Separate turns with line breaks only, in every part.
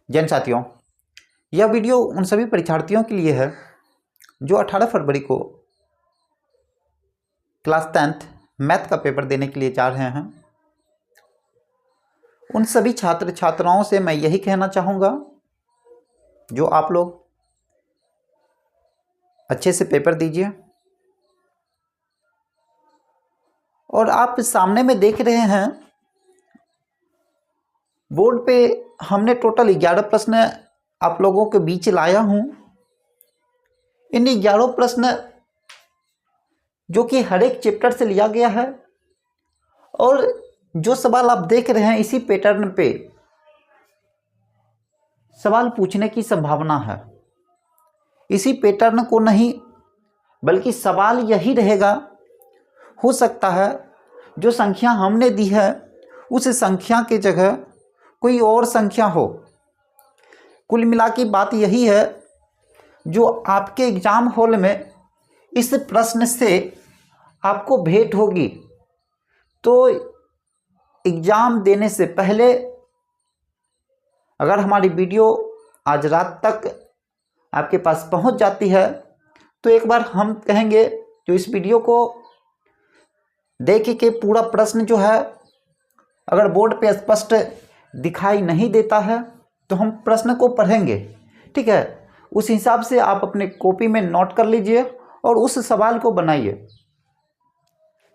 जैन साथियों, यह वीडियो उन सभी परीक्षार्थियों के लिए है जो 18 फरवरी को क्लास 10th मैथ का पेपर देने के लिए जा रहे हैं। उन सभी छात्र छात्राओं से मैं यही कहना चाहूँगा, जो आप लोग अच्छे से पेपर दीजिए। और आप सामने में देख रहे हैं बोर्ड पे हमने टोटल 11 प्रश्न आप लोगों के बीच लाया हूँ। इन 11 प्रश्न जो कि हर एक चैप्टर से लिया गया है, और जो सवाल आप देख रहे हैं इसी पैटर्न पे सवाल पूछने की संभावना है। इसी पैटर्न को नहीं बल्कि सवाल यही रहेगा। हो सकता है जो संख्या हमने दी है उस संख्या की जगह कोई और संख्या हो। कुल मिला की बात यही है, जो आपके एग्ज़ाम हॉल में इस प्रश्न से आपको भेंट होगी, तो एग्ज़ाम देने से पहले अगर हमारी वीडियो आज रात तक आपके पास पहुंच जाती है तो एक बार हम कहेंगे जो इस वीडियो को देख के पूरा प्रश्न जो है अगर बोर्ड पे स्पष्ट दिखाई नहीं देता है तो हम प्रश्न को पढ़ेंगे, ठीक है। उस हिसाब से आप अपने कॉपी में नोट कर लीजिए और उस सवाल को बनाइए।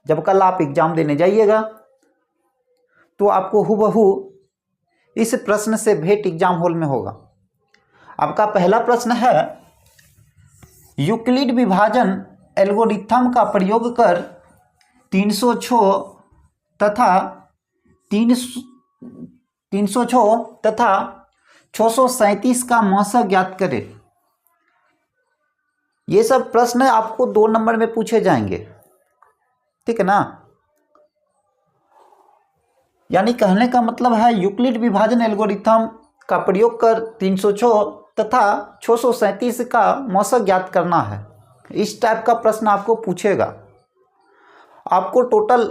जब कल आप एग्ज़ाम देने जाइएगा तो आपको हूबहू इस प्रश्न से भेंट एग्ज़ाम हॉल में होगा। आपका पहला प्रश्न है, यूक्लिड विभाजन एल्गोरिथम का प्रयोग कर 306 तथा 637 का मौसा ज्ञात करें। ये सब प्रश्न आपको 2 नंबर में पूछे जाएंगे, ठीक है ना। यानी कहने का मतलब है यूक्लिड विभाजन एल्गोरिथम का प्रयोग कर 306 तथा 637 का मौसा ज्ञात करना है। इस टाइप का प्रश्न आपको पूछेगा। आपको टोटल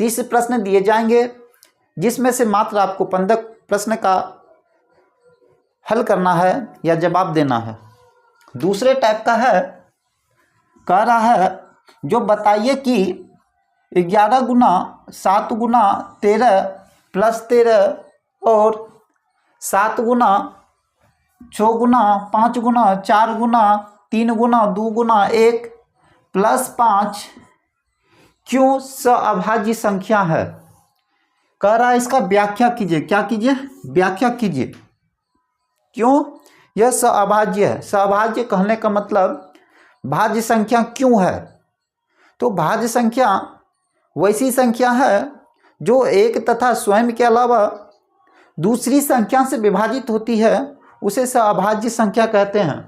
30 प्रश्न दिए जाएंगे, जिसमें से मात्र आपको 15 प्रश्न का हल करना है या जवाब देना है। दूसरे टाइप का है, कह रहा है जो बताइए कि 11 गुना 7 गुना 13 प्लस 13 और 7 गुना 6 गुना 5 गुना 4 गुना 3 गुना 2 गुना 1 प्लस 5 क्यों सअभाज्य संख्या है। कह रहा है इसका व्याख्या कीजिए। क्या कीजिए? व्याख्या कीजिए। क्यों यह सअभाज्य है। सअभाज्य कहने का मतलब भाज्य संख्या क्यों है। तो भाज्य संख्या वैसी संख्या है जो एक तथा स्वयं के अलावा दूसरी संख्या से विभाजित होती है, उसे सअभाज्य संख्या कहते हैं।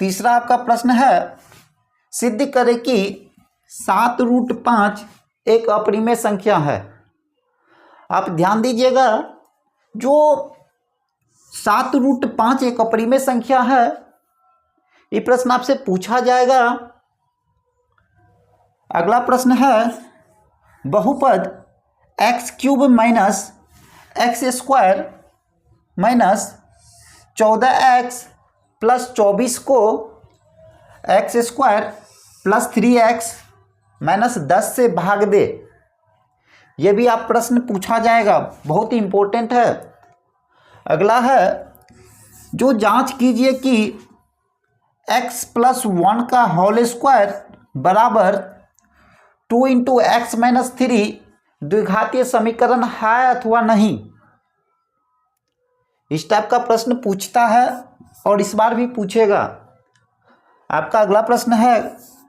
तीसरा आपका प्रश्न है, सिद्ध करें कि 7√5 एक अपरिमेय संख्या है। आप ध्यान दीजिएगा, जो 7√5 एक अपरिमेय संख्या है, ये प्रश्न आपसे पूछा जाएगा। अगला प्रश्न है, बहुपद x³ minus x² minus 14x plus 24 को x² प्लस 3x माइनस 10 से भाग दे। यह भी आप प्रश्न पूछा जाएगा, बहुत ही इंपॉर्टेंट है। अगला है, जो जांच कीजिए कि x + 1 का होल स्क्वायर बराबर 2 × x - 3 द्विघातीय समीकरण है अथवा नहीं। इस टाइप का प्रश्न पूछता है और इस बार भी पूछेगा। आपका अगला प्रश्न है,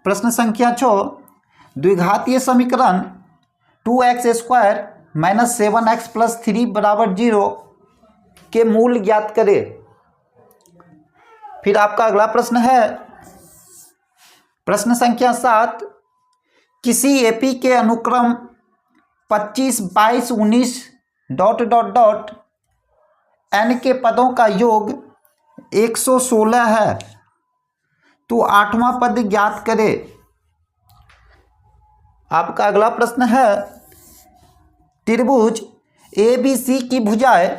प्रश्न संख्या 6, द्विघातीय समीकरण 2x² - 7x + 3 = 0 के मूल ज्ञात करें। फिर आपका अगला प्रश्न है, प्रश्न संख्या 7, किसी एपी के अनुक्रम 25 22 19 ... n के पदों का योग 116 है, तो 8वां पद ज्ञात करें। आपका अगला प्रश्न है, त्रिभुज ABC की भुजाएं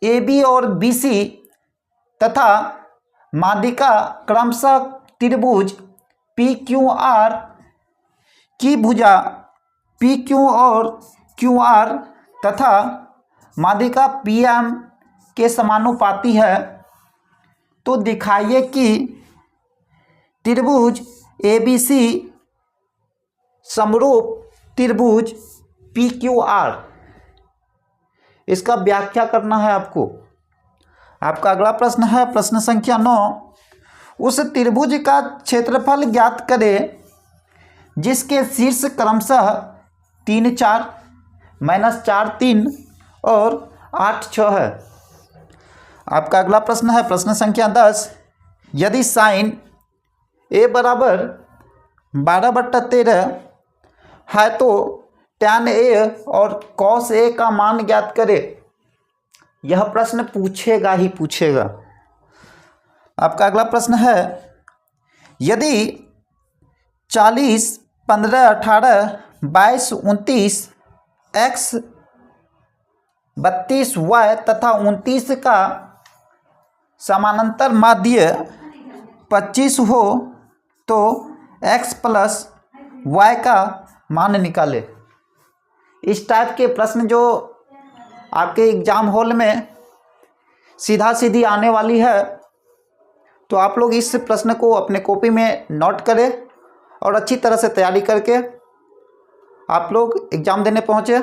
ए बी और बी सी तथा माध्यिका क्रमशः त्रिभुज पी क्यू आर की भुजा पी क्यू और क्यू आर तथा माध्यिका पी एम के समानुपाती है, तो दिखाइए कि त्रिभुज ए बी सी समरूप त्रिभुज पी क्यू आर। इसका व्याख्या करना है आपको। आपका अगला प्रश्न है प्रश्न संख्या 9। उस त्रिभुज का क्षेत्रफल ज्ञात करें जिसके शीर्ष क्रमशः 3 4 -4 3 और 8 6 है। आपका अगला प्रश्न है प्रश्न संख्या 10। यदि साइन ए बराबर 12/13 है तो टैन ए और कॉस ए का मान ज्ञात करें। यह प्रश्न पूछेगा ही पूछेगा। आपका अगला प्रश्न है यदि 40 15 18 22 29 x 32 y तथा 29 का समानांतर माध्य 25 हो तो x प्लस y का मान निकाले। इस टाइप के प्रश्न जो आपके एग्जाम हॉल में सीधा सीधी आने वाली है, तो आप लोग इस प्रश्न को अपने कॉपी में नोट करें और अच्छी तरह से तैयारी करके आप लोग एग्ज़ाम देने पहुँचे।